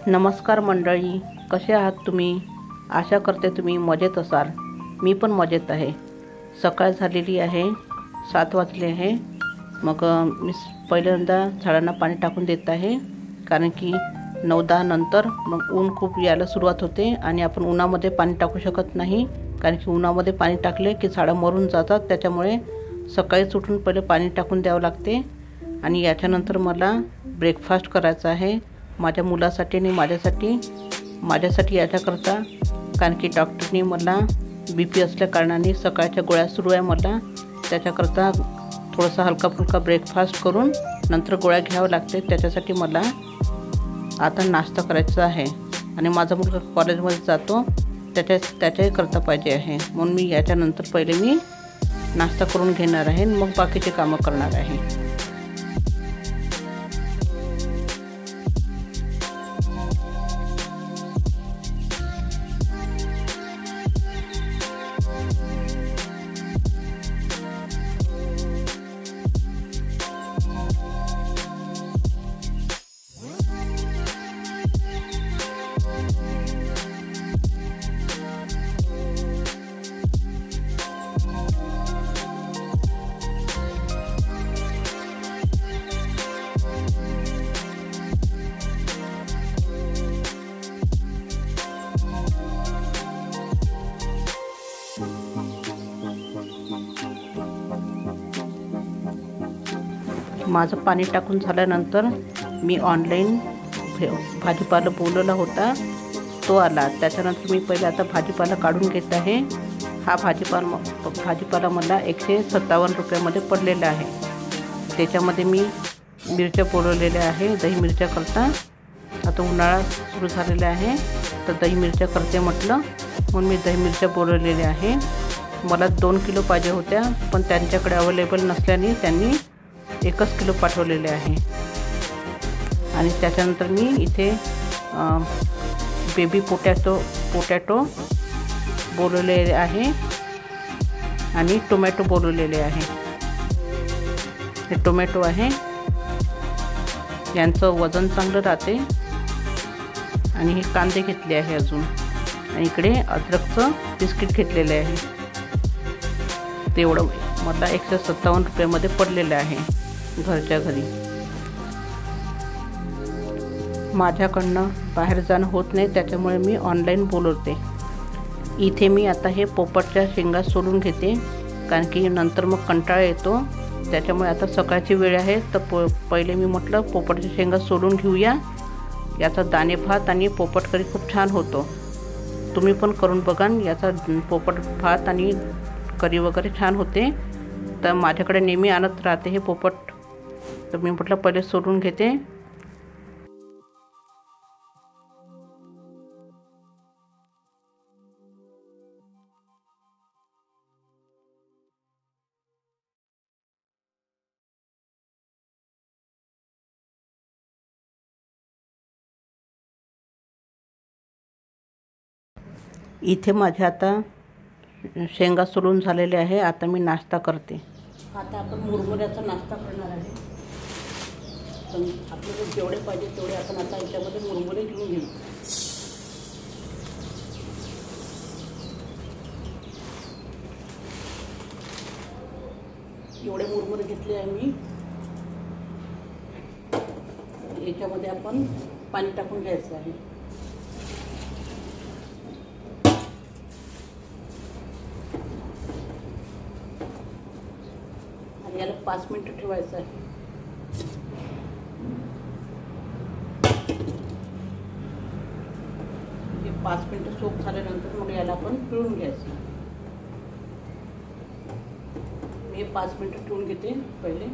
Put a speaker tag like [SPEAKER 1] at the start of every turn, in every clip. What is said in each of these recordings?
[SPEAKER 1] नमस्कार मंडळी, कसे आहात तुम्ही? आशा करते तुम्ही मजेत असाल. मी पण मजेत आहे. सकाळ झालेली आहे, 7 वाजले आहे. मग मी पहिल्यांदा झाडांना पाणी टाकून देत आहे, कारण की 9-10 नंतर मग ऊन खूप यायला सुरुवात होते आणि आपण उन्हामध्ये पाणी टाकू शकत नाही, कारण की उन्हामध्ये पाणी टाकले की झाडं मरून जातात. त्याच्यामुळे सकाळीच उठून पहिले पाणी टाकून द्यावं लागते. आणि याच्यानंतर मला ब्रेकफास्ट करायचा आहे माझ्या मुलासाठी आणि माझ्यासाठी याच्याकरता, कारण की डॉक्टरनी मला BP असल्या कारणाने सकाळच्या गोळ्या सुरू आहे मला. त्याच्याकरता थोडासा हलका फुलका ब्रेकफास्ट करून नंतर गोळ्या घ्यावं लागते. त्याच्यासाठी मला आता नाश्ता करायचा आहे आणि माझा मुलगा कॉलेजमध्ये जातो, त्याच्याही करता पाहिजे आहे. म्हणून मी याच्यानंतर पहिले मी नाश्ता करून घेणार आहे, मग बाकीचे कामं करणार आहे. माझं पाणी टाकून झाल्यानंतर मी ऑनलाईन भाजीपाला बोलवला होता, तो आला. त्याच्यानंतर मी पहिले आता भाजीपाला काढून घेत आहे. हा भाजीपाला मला 157 रुपयामध्ये पडलेला आहे. त्याच्यामध्ये मी मिरच्या बोलवलेल्या आहे दही मिरच्या करता. आता उन्हाळा सुरू झालेला आहे, तर दही मिरच्या करते म्हटलं, म्हणून मी दही मिरच्या बोलवलेल्या आहे. मला 2 किलो पाहिजे होत्या, पण त्यांच्याकडे अवेलेबल नसल्याने त्यांनी 1 किलो पाठवलेले आहे. आणि त्याच्यानंतर मी इथे बेबी पोटॅटो बोलवलेले आहे आणि टोमॅटो बोलवलेले आहे. हे टोमॅटो आहे, यांचं वजन चांगलं राहते. आणि हे कांदे घेतले आहे अजून, आणि इकडे अद्रकचं बिस्किट घेतलेले आहे. तेवढं मला 157 रुपयामध्ये पडलेलं आहे घरच्या घरी. माझ्याकडनं बाहेर जाणं होत नाही, त्याच्यामुळे मी ऑनलाईन बोलवते. इथे मी आता हे पोपटच्या शेंगा सोलून घेते, कारण की नंतर मग कंटाळा येतो. त्याच्यामुळे आता सकाळची वेळ आहे, तर पहिले मी म्हटलं पोपटच्या शेंगा सोलून घेऊया. याचा दाणे भात आणि पोपट करी खूप छान होतो. तुम्ही पण करून बघा. याचा पोपट भात आणि करी वगैरे छान होते. तर माझ्याकडे नेहमी आणत राहते हे पोपट, तर मी म्हटलं पहिले सोलून घेते. इथे माझ्या आता शेंगा सोलून झालेले आहे. आता मी नाश्ता करते. आता आपण मुरमुऱ्याचा नाश्ता करणार आहे. पण आपल्याला जेवढे पाहिजे तेवढे आपण आता याच्यामध्ये मुरमुरे घेऊन घेऊ. एवढे मुरमुरे घेतले आहे मी. याच्यामध्ये आपण पाणी टाकून घ्यायचं आहे. आणि याला 5 मिनिटं ठेवायचं आहे. हे 5 मिनिटं सोप झाल्यानंतर मग याला आपण पिळून घ्यायचं. मी 5 मिनिटं ठेवून घेते पहिले.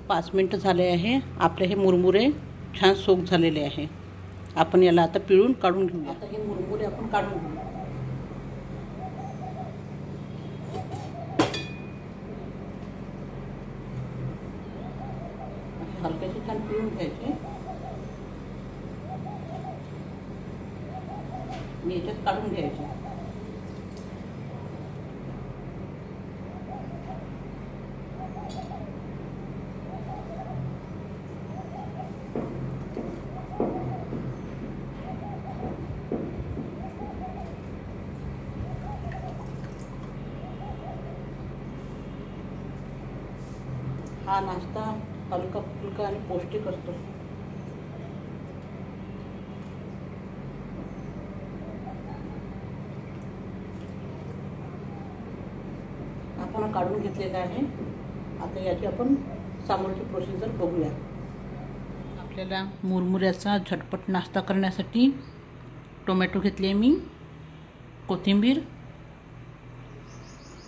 [SPEAKER 1] पाच मिनिटं झाले आहे. आपले हे मुरमुरे छान सोक झालेले आहे. आपण याला आता पिळून काढून घेऊ. आता हे मुरमुरे आपण काढून घेऊ. हलक्याचे छान पिळून घ्यायचे. आणि याच्यात काढून घ्यायचे. हा नाश्ता हलका फुलका आणि पौष्टिक असतो. आपण काढून घेतलेला आहे. आता याची आपण समोरची प्रोसिजर बघूया. आपल्याला मुरमुऱ्याचा झटपट नाश्ता करण्यासाठी टोमॅटो घेतले मी, कोथिंबीर,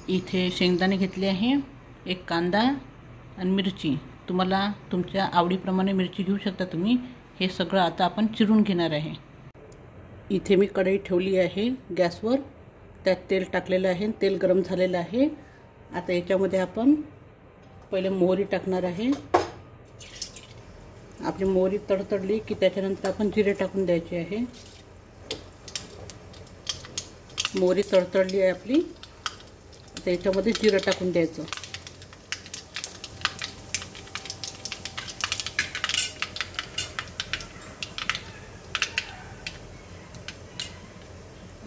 [SPEAKER 1] इथे शेंगदाणे घेतले आहे, एक कांदा आणि मिरची. तुम्हाला तुमच्या आवडीप्रमाणे मिरची घेऊ शकता तुम्ही. हे सगळं आता आपण चिरून घेणार आहे. इथे मी कढई ठेवली आहे गॅसवर. त्यात तेल टाकलेलं आहे. तेल गरम झालेलं आहे. आता याच्यामध्ये आपण पहिले मोहरी टाकणार आहे. आपली मोहरी तडतडली की त्याच्यानंतर आपण जिरे टाकून द्यायचे आहे. मोहरी तडतडली आहे आपली. आता याच्यामध्ये जिरं टाकून द्यायचं.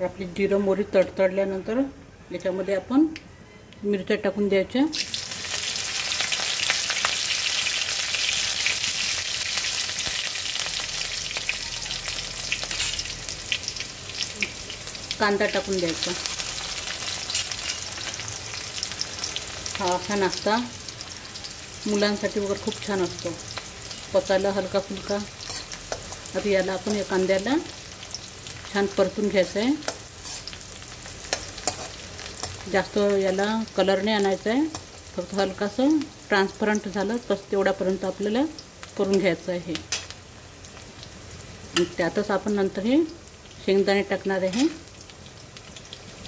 [SPEAKER 1] आपली जिरं मोहरी तडतडल्यानंतर याच्यामध्ये आपण मिरच्या टाकून द्यायच्या. कांदा टाकून द्यायचा. हा असा नाश्ता मुलांसाठी वगैरे खूप छान असतो, पचायला हलका फुलका. आता याला आपण या कांद्याला छान परतून घ्यायचं आहे. जास्त याला कलर नाही आणायचा आहे, फक्त हलकासं ट्रान्सपरंट झालं बस तेवढ्यापर्यंत आपल्याला करून घ्यायचं आहे. त्यातच आपण नंतर हे शेंगदाणे टाकणार आहे.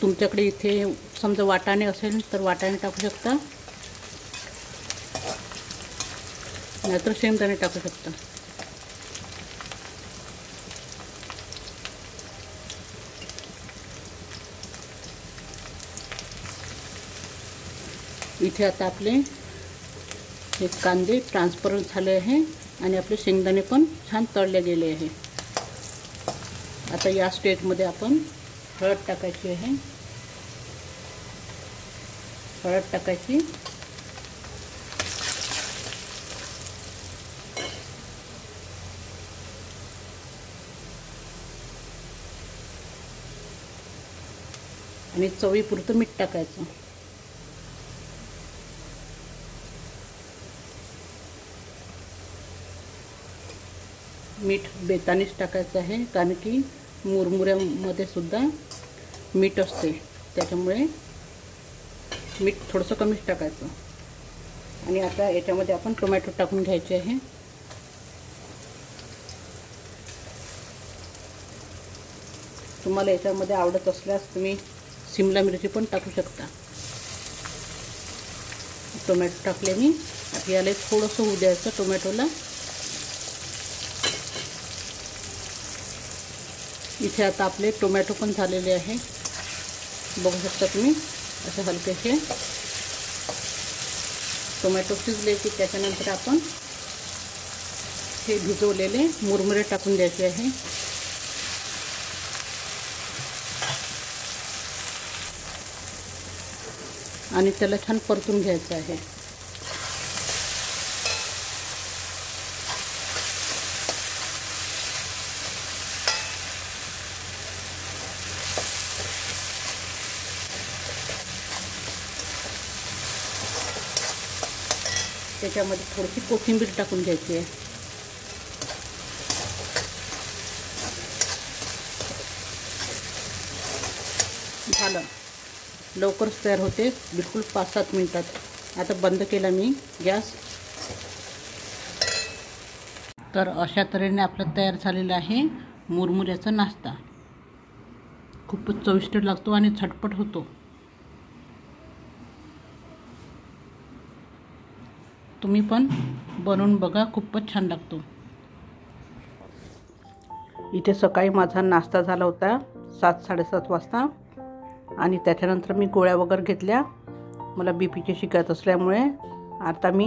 [SPEAKER 1] तुमच्याकडे इथे समजा वाटाणे असेल तर वाटाणे टाकू शकता, नाहीतर शेंगदाणे टाकू शकता. इथे आता आपले हे कांदे ट्रान्सपरंट झाले आहे आणि आपले शेंगदाणे पण छान तळले गेले आहे. आता या स्टेजमध्ये आपण हळद टाकायची आहे. हळद टाकायची. आणि चवीपुरतं मीठ टाकायचं. मीठ बेतानीच टाकायचं आहे, कारण की मुरमुऱ्यामध्ये सुद्धा मीठ असते, त्याच्यामुळे मीठ थोडंसं कमीच टाकायचं. आणि आता याच्यामध्ये आपण टोमॅटो टाकून घ्यायचे आहे. तुम्हाला याच्यामध्ये आवडत असल्यास तुम्ही शिमला मिरची पण टाकू शकता. टोमॅटो टाकले मी. आता याला थोडंसं होऊ द्यायचं टोमॅटोला. इथे आता आपले टोमॅटो पण झालेले आहे, बघू शकता तुम्ही. असे हलकेसे टोमॅटो शिजले की त्याच्यानंतर आपण हे भिजवलेले मुरमुरे टाकून द्यायचे आहे. आणि त्याला छान परतून घ्यायचं आहे. त्याच्यामध्ये थोडीशी कोथिंबीर टाकून घ्यायची आहे. झालं, लवकरच तयार होते, बिलकुल 5-7 मिनिटात. आता बंद केला मी गॅस. तर अशा तऱ्हेने आपलं तयार झालेलं आहे मुरमुऱ्याचा नाश्ता. खूपच चविष्ट लागतो आणि झटपट होतो. तुम्ही पण बनवून बघा, खूपच छान लागतो. इथे सकाळी माझा नाश्ता झाला होता 7-7:30 वाजता. आणि त्याच्यानंतर मी गोळ्या वगैरे घेतल्या. मला बीपीची शिकायत असल्यामुळे आता मी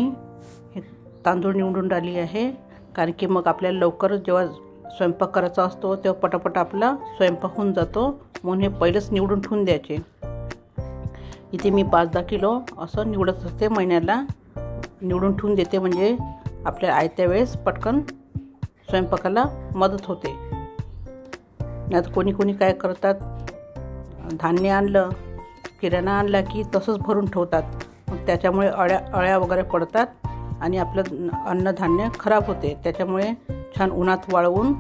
[SPEAKER 1] हे तांदूळ निवडून राहिली आहे, कारण की मग आपल्याला लवकर जेव्हा स्वयंपाक करायचा असतो तेव्हा पटापट आपला स्वयंपाक होऊन जातो, म्हणून हे पहिलेच निवडून ठेवून द्यायचे. इथे मी 5-10 किलो असं निवडत असते महिन्याला. निवडून ठेवून देते, म्हणजे आपल्या आयत्या वेळेस पटकन स्वयंपाकाला मदत होते. नाहीतर कोणी कोणी काय करतात, धान्य आणलं, किराणा आणला की तसंच भरून ठेवतात. मग त्याच्यामुळे अळ्या वगैरे पडतात आणि आपलं अन्नधान्य खराब होते. त्याच्यामुळे छान उन्हात वाळवून,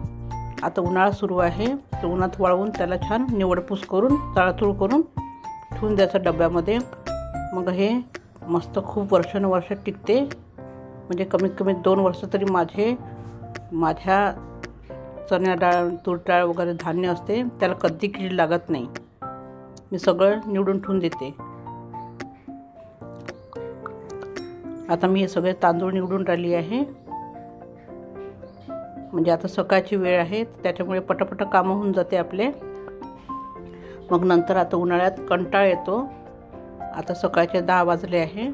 [SPEAKER 1] आता उन्हाळा सुरू आहे तर उन्हात वाळवून त्याला छान निवडपूस करून चाळचूळ करून ठेवून द्यायचं डब्यामध्ये. मग हे मस्त खूप वर्षानुवर्ष टिकते, म्हणजे कमीत कमी 2 वर्ष तरी माझ्या चण्या डाळ, तूर डाळ वगैरे धान्य असते त्याला कधी कीड लागत नाही. मी सगळं निवडून ठेवून देते. आता मी हे सगळे तांदूळ निवडून राहिली आहे, म्हणजे आता सकाळची वेळ आहे त्याच्यामुळे पटापट कामं होऊन जाते आपले. मग नंतर आता उन्हाळ्यात कंटाळा येतो. आता सकाळचे 10 वाजले आहे,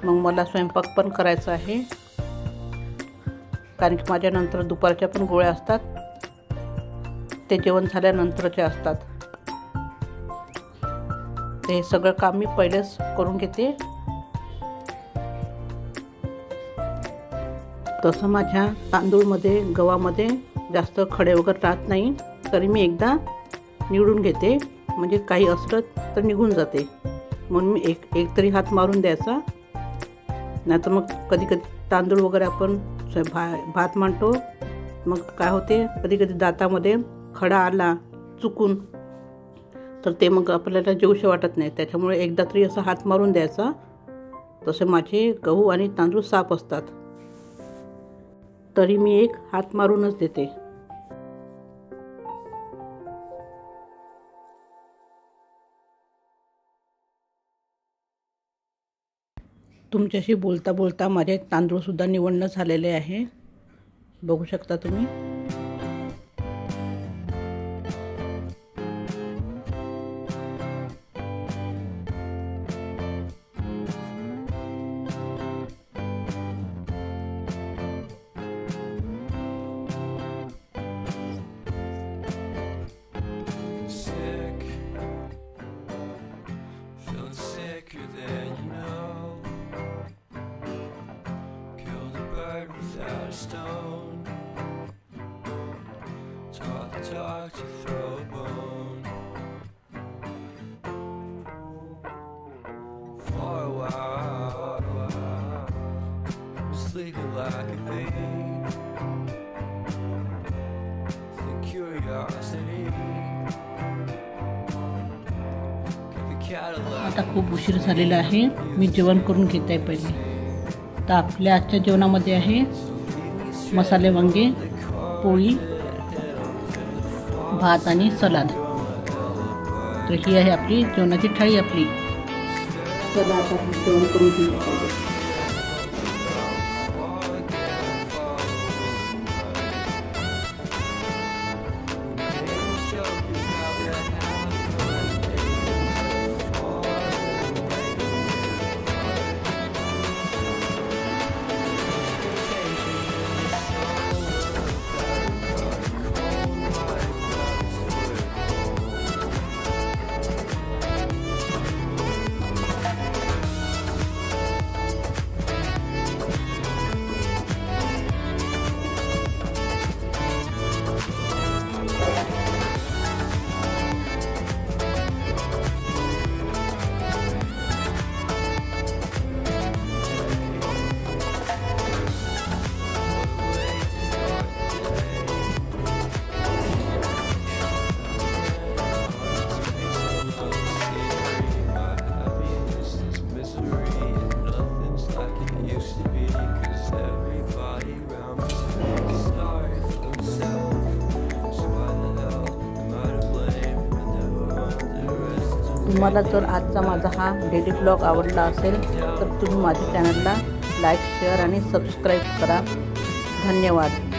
[SPEAKER 1] मग मला स्वयंपाक पण करायचा आहे, कारण की माझ्या नंतर दुपारच्या पण गोळ्या असतात, ते जेवण झाल्यानंतरचे असतात. ते सगळं काम मी पहिलेच करून घेते. तसं माझ्या तांदूळमध्ये, गव्हामध्ये जास्त खडे वगैरे राहत नाही, तरी मी एकदा निवडून घेते, म्हणजे काही असलं तर निघून जाते. म्हणून मी एक तरी हात मारून द्यायचा. नाही तर मग कधी कधी तांदूळ वगैरे आपण भात मांडतो, मग काय होते, कधी कधी दातामध्ये खडा आला चुकून तर ते मग आपल्याला जेवूशे वाटत नाही. त्याच्यामुळे एकदा तरी असा हात मारून द्यायचा. तसे माझे गहू आणि तांदूळ साफ असतात, तरी मी एक हात मारूनच देते. तुमच्याशी बोलता बोलता माझे तांदूळसुद्धा निवडणं झालेले आहे, बघू शकता तुम्ही.
[SPEAKER 2] Stone, talk to throw a bone. For a while, sleeping like a thief. The curiosity.
[SPEAKER 1] आता खूप उशीर झालेला आहे, मी जेवण करून घेत आहे पहिले. तर आपल्या आजच्या जेवणामध्ये आहे मसाले वांगे, पोळी, भात आणि सलाद. तर ही आहे आपली जेवणाची थाळी आपली. चला आता जेवण करून घेऊ. तुम्हाला जर आजचा माझा हा डेली ब्लॉग आवडला असेल तर तुम्ही माझ्या चॅनलला लाईक, शेअर आणि सबस्क्राईब करा. धन्यवाद.